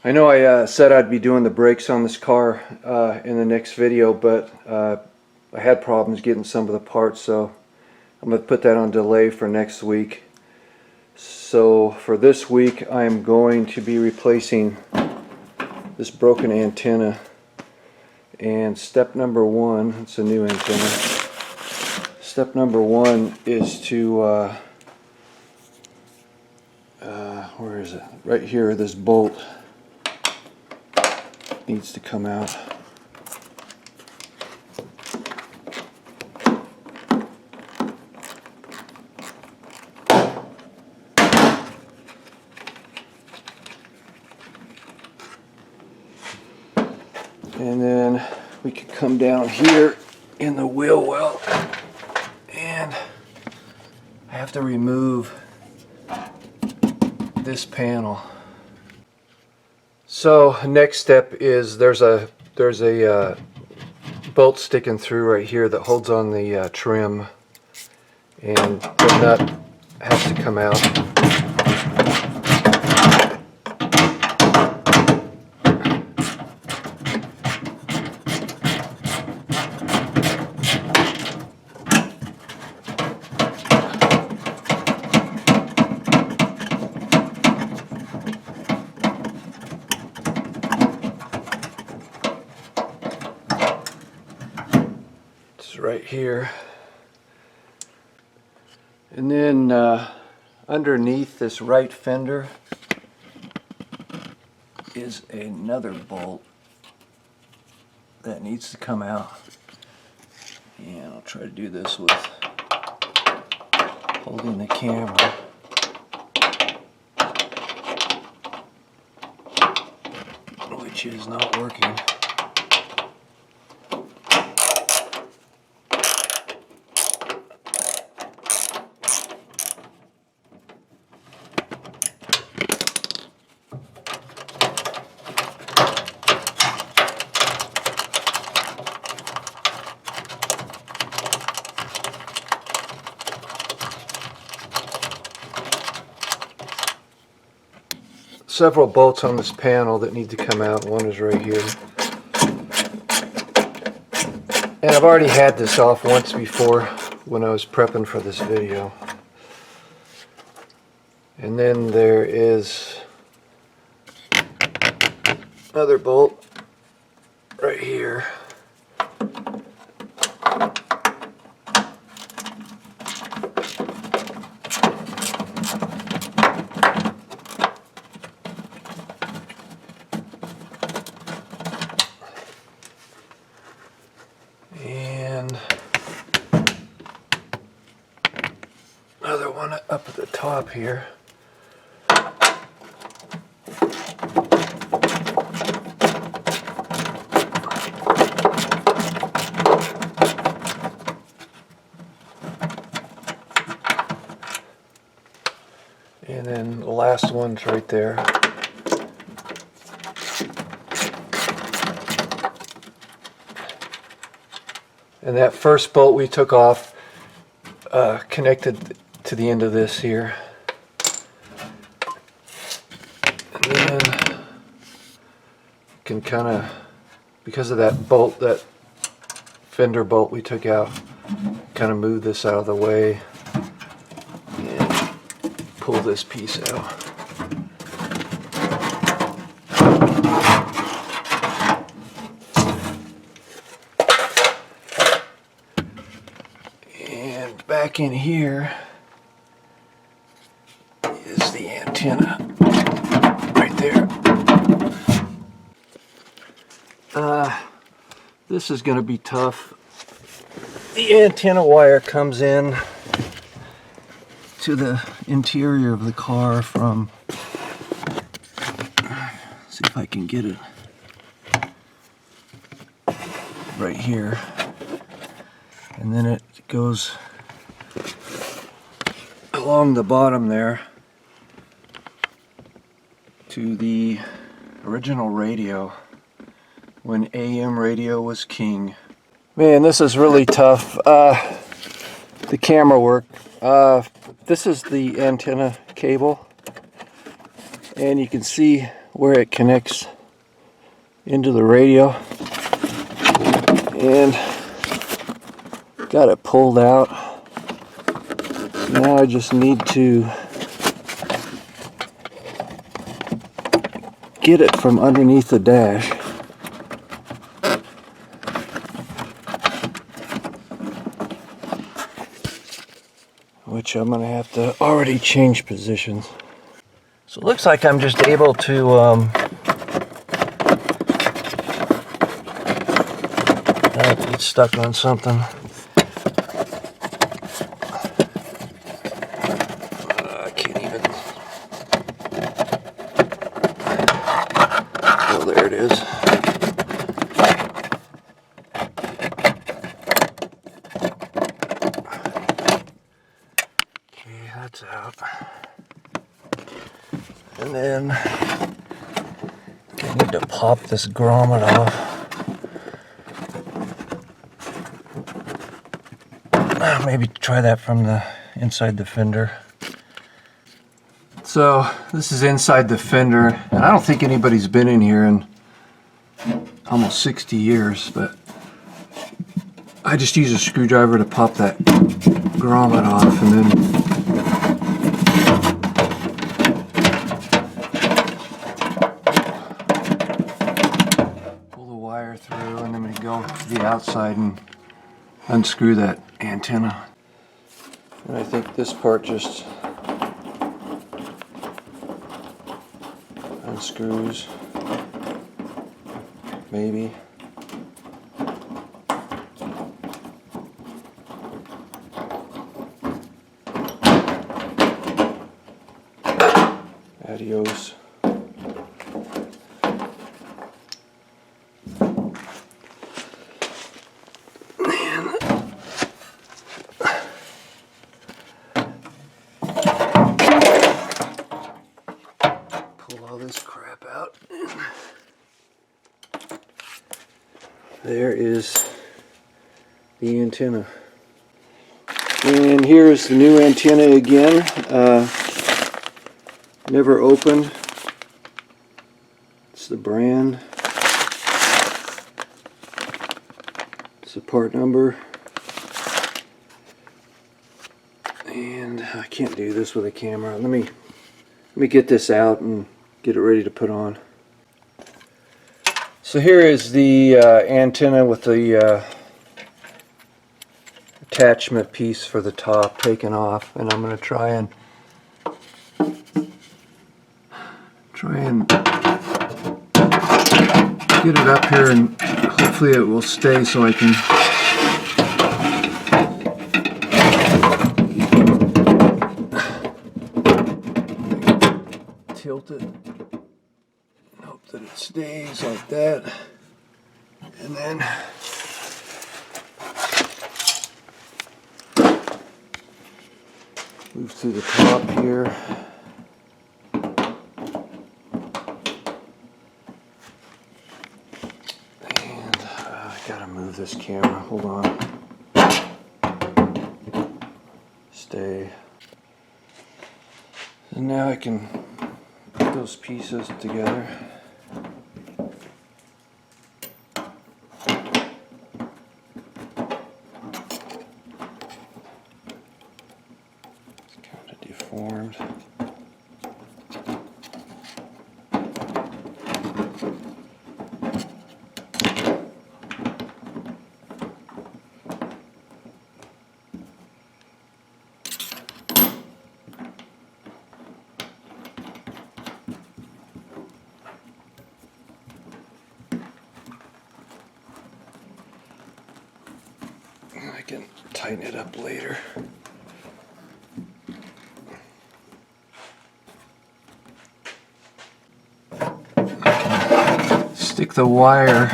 I know I said I'd be doing the brakes on this car in the next video, but I had problems getting some of the parts, so I'm going to put that on delay for next week. So for this week I'm going to be replacing this broken antenna, and step number one, it's a new antenna, step number one is to where is it? Right here, this bolt needs to come out. And then we can come down here in the wheel well, and I have to remove this panel. So next step is there's a bolt sticking through right here that holds on the trim, and the nut has to come out. Right here, and then underneath this right fender is another bolt that needs to come out, and I'll try to do this with holding the camera. Which is not working. Several bolts on this panel that need to come out. One is right here. And I've already had this off once before when I was prepping for this video. And then there is another bolt right here. Another one up at the top here. And then the last one's right there. And that first bolt we took off connected to the end of this here. And then you can kind of, because of that bolt, that fender bolt we took out, kind of move this out of the way and pull this piece out. And back in here is the antenna right there. This is going to be tough. The antenna wire comes in to the interior of the car from, see if I can get it, right here, and then it goes along the bottom there to the original radio when AM radio was king. Man, this is really tough. The camera work. This is the antenna cable, and you can see where it connects into the radio, and got it pulled out. Now I just need to get it from underneath the dash. Which I'm gonna have to already change positions. So it looks like I'm just able to it's stuck on something. I can't even. Oh, there it is. Okay, that's out. And then I need to pop this grommet off. Maybe try that from the inside the fender. So this is inside the fender, and I don't think anybody's been in here in almost 60 years, but I just use a screwdriver to pop that grommet off, and then pull the wire through, and then we go to the outside and unscrew that antenna. And I think this part just unscrews, maybe. Adios. All this crap out. There is the antenna. And here's the new antenna again. Never opened. It's the brand. It's the part number. And I can't do this with a camera. Let me get this out and get it ready to put on. So here is the antenna with the attachment piece for the top taken off, and I'm going to try and get it up here, and hopefully it will stay so I can tilt it. Hope that it stays like that, and then move through the top here. And I gotta move this camera. Hold on. Stay. And now I can put those pieces together. It's kind of deformed. I can tighten it up later. Stick the wire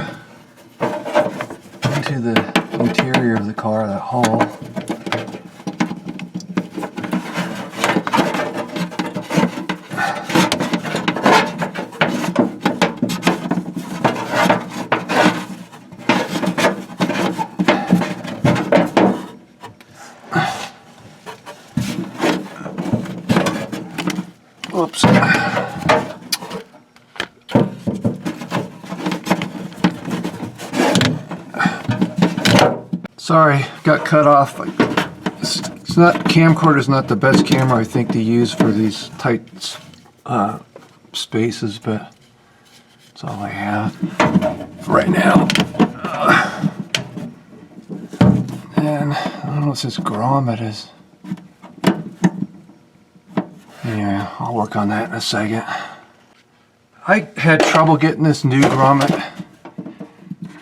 into the interior of the car, that hole. Oops. Sorry, got cut off. It's not, camcorder's not the best camera I think to use for these tight spaces, but that's all I have right now. And I don't know if this grommet is. Anyway, I'll work on that in a second. I had trouble getting this new grommet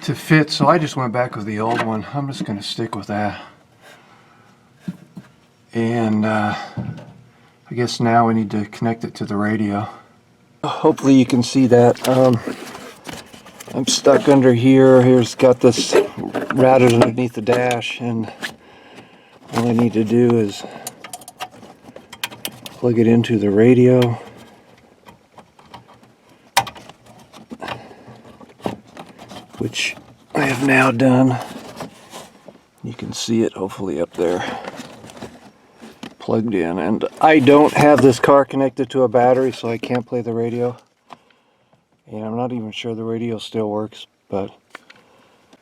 to fit, so I just went back with the old one. I'm just going to stick with that. And I guess now we need to connect it to the radio. Hopefully you can see that. I'm stuck under here. Here's got this routed underneath the dash, and all I need to do is plug it into the radio. Which I have now done. You can see it hopefully up there. Plugged in, and I don't have this car connected to a battery, so I can't play the radio. And I'm not even sure the radio still works, but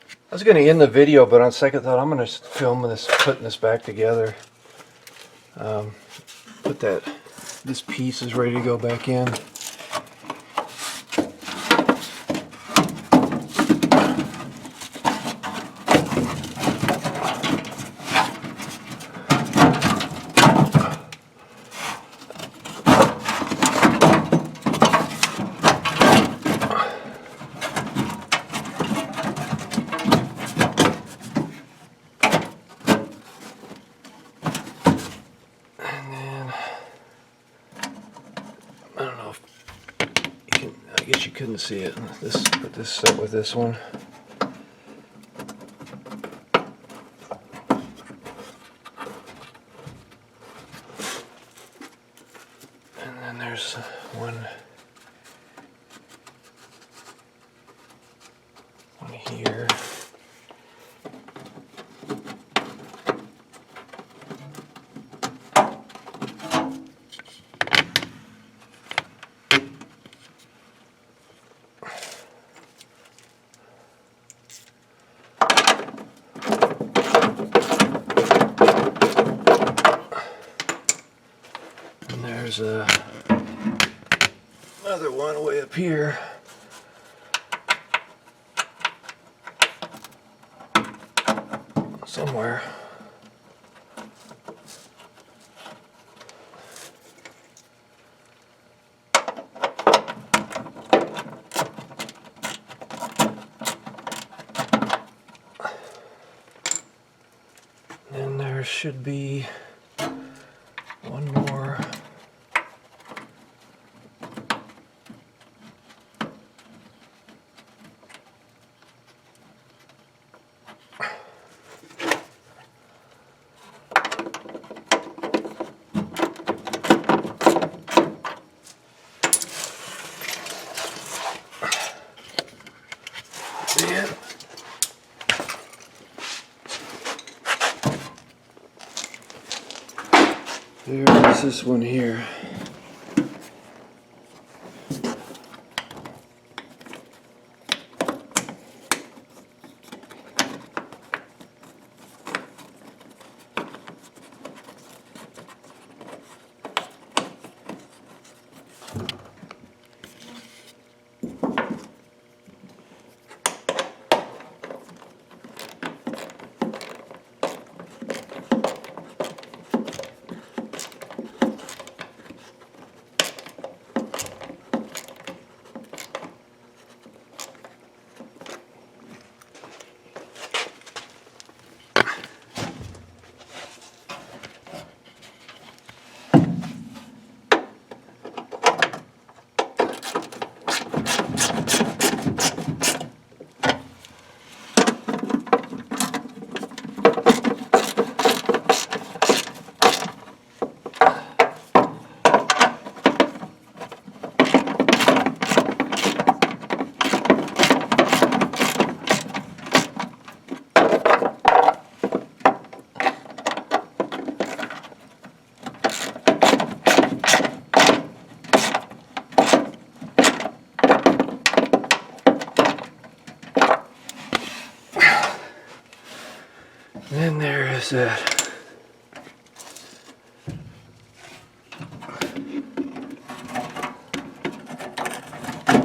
I was going to end the video, but on second thought, I'm going to film this, putting this back together. This piece is ready to go back in. I guess you couldn't see it. Put this set with this one. And then there's one here. There's another one way up here. Somewhere. And there should be one more. There's this one here. is that?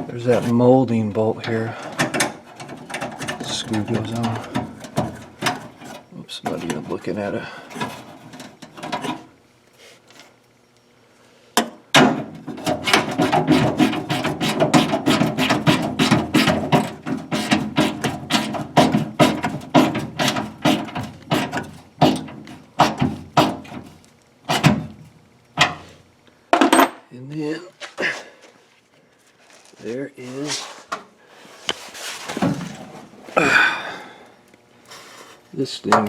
There's that molding bolt here. The screw goes on. Oops, not even looking at it. And then there is this thing.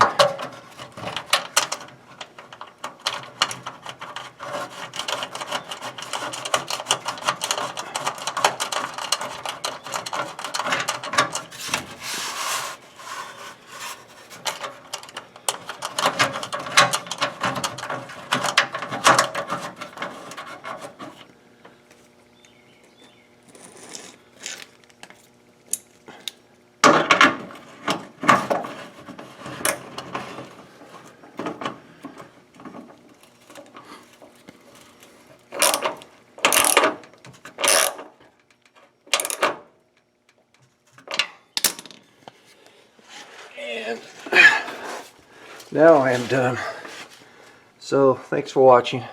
And now I am done. So thanks for watching.